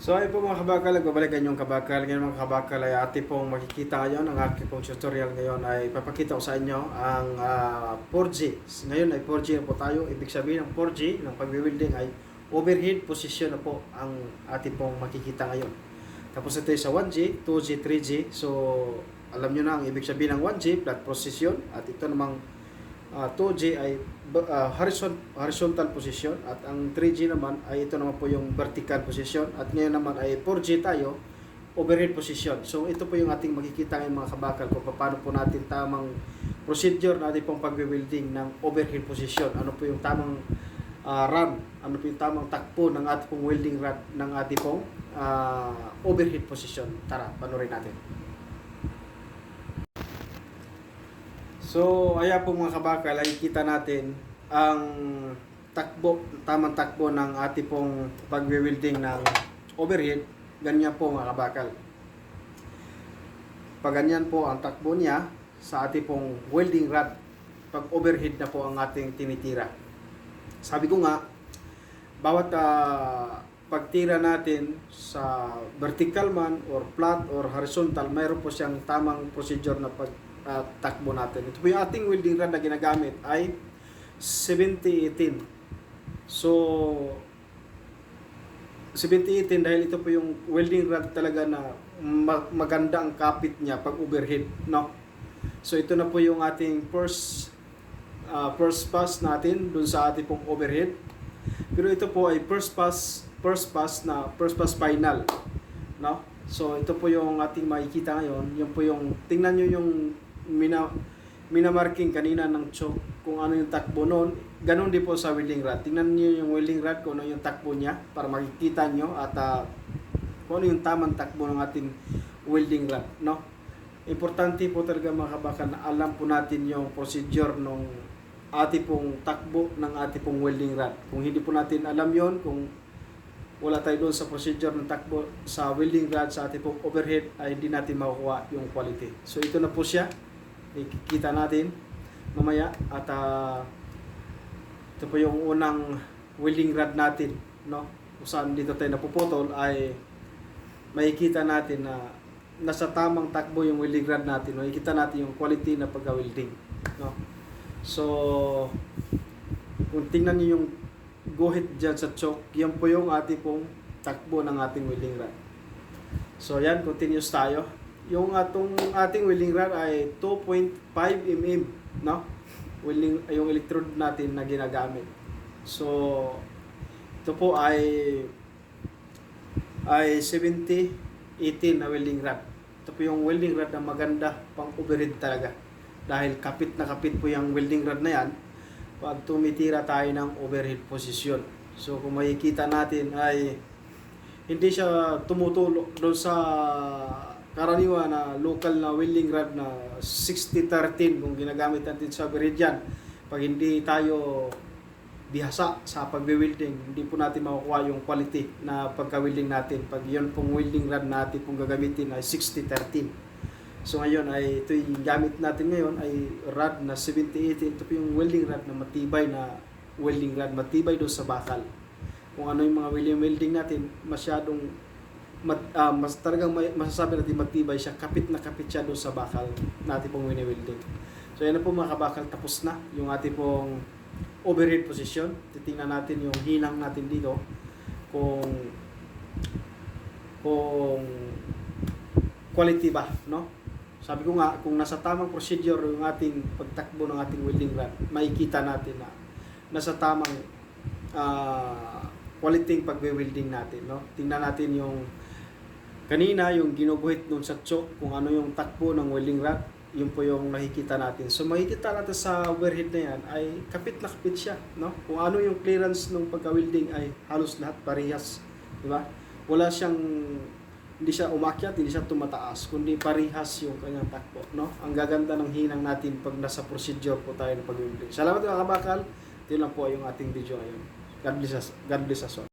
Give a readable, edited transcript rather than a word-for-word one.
So ay po mga kabakal, nagbabalikan yung kabakal. Ngayon mga kabakal ay ati pong makikita ngayon. Ang aking pong tutorial ngayon ay papakita ko sa inyo ang 4G. Ngayon ay 4G na po tayo. Ibig sabihin ng 4G ng pagwi-welding ay overhead position na po ang ati pong makikita ngayon. Tapos ito sa 1G, 2G, 3G. So alam nyo na ang ibig sabihin ng 1G, flat position. At ito namang 2G ay horizontal position at ang 3G naman ay ito naman po yung vertical position at ngayon naman ay 4G tayo, overhead position. So ito po yung ating makikita ngayon mga kabakal kung paano po natin tamang procedure natin pong pag-welding ng overhead position. Ano po yung tamang run, ano po yung tamang takpo ng ating pong welding rod ng ating pong overhead position. Tara, panurin natin. So, ayan po mga kabakal, ay kita natin ang takbo, tamang takbo ng ating pong pag-welding ng overhead. Ganyan po mga kabakal. Pag ganyan po ang takbo niya sa ating pong welding rod, pag overhead na po ang ating tinitira. Sabi ko nga, bawat pagtira natin sa vertical man or flat or horizontal, mayroon po siyang tamang procedure na takbo natin. Ito po yung ating welding rod na ginagamit ay 70-18. So 70-18 dahil ito po yung welding rod talaga na maganda ang kapit niya pag overhead, no? So ito na po yung ating first pass natin dun sa ating pong overhead. Pero ito po ay first pass final, no? So ito po yung ating makikita ngayon. Yung po yung tingnan niyo yung minamarking kanina ng choke kung ano yung takbo noon. Ganon din po sa welding rod. Tingnan niyo yung welding rod kung ano yung takbo niya para makikita niyo at kung ano yung tamang takbo ng ating welding rod, no? Importante po talaga mga kabakal na alam po natin yung procedure ng ating pong takbo ng ating pong welding rod. Kung hindi po natin alam yon, kung wala tayo doon sa procedure ng takbo sa welding rod sa ating pong overhead, ay hindi natin makukuha yung quality. So ito na po siya. Ikikita natin mamaya at ito po yung unang welding rod natin, no? Kung saan dito tayo napuputol ay makikita natin na nasa tamang takbo yung welding rod natin. Makikita natin yung quality na pagka-welding, no? So kung tingnan niyo yung guhit dyan sa choke, yan po yung ating pong takbo ng ating welding rod. So yan, continuous tayo. Yung ating welding rod ay 2.5 mm, no? Yung electrode natin na ginagamit. So ito po ay 70-18 na welding rod. Ito po yung welding rod na maganda pang overhead talaga. Dahil kapit na kapit po yung welding rod na yan pag tumitira tayo ng overhead position. So kung makikita natin ay hindi siya tumutulok doon sa karaniwan na local na welding rod na 60-13 kung ginagamit natin sa Viridian. Pag hindi tayo bihasa sa pagbe-welding, hindi po natin makukuha yung quality na pagka-welding natin. Pag yun pong welding rod natin pong gagamitin ay 60-13. So ngayon ay ito yung gamit natin ngayon ay rod na 70-18. Ito po yung welding rod na matibay na welding rod, matibay doon sa bakal. Kung ano yung mga welding natin, masyadong mas talagang masasabi natin matibay siya, kapit na kapit siya doon sa bakal natin pong wini-welding. So yan na po mga kabakal, tapos na yung ating pong overhead position. Titingnan natin yung hinang natin dito kung quality ba, no? Sabi ko nga, kung nasa tamang procedure yung ating pagtakbo ng ating welding rod, makikita natin na nasa tamang quality pagwe-welding natin, no? Tingnan natin yung kanina yung ginuguhit nun sa choke, kung ano yung takbo ng welding rod, yun po yung nakikita natin. So makikita natin sa overhead na yan ay kapit na kapit siya, no? Kung ano yung clearance ng pagka-welding ay halos lahat parehas, di ba? Wala siyang, hindi siya umakyat, hindi siya tumataas, kundi parehas yung kanyang takbo, no? Ang gaganda ng hinang natin pag nasa procedure po tayo ng pag-welding. Salamat mga kabakal. Ito lang po yung ating video ngayon. God bless us all.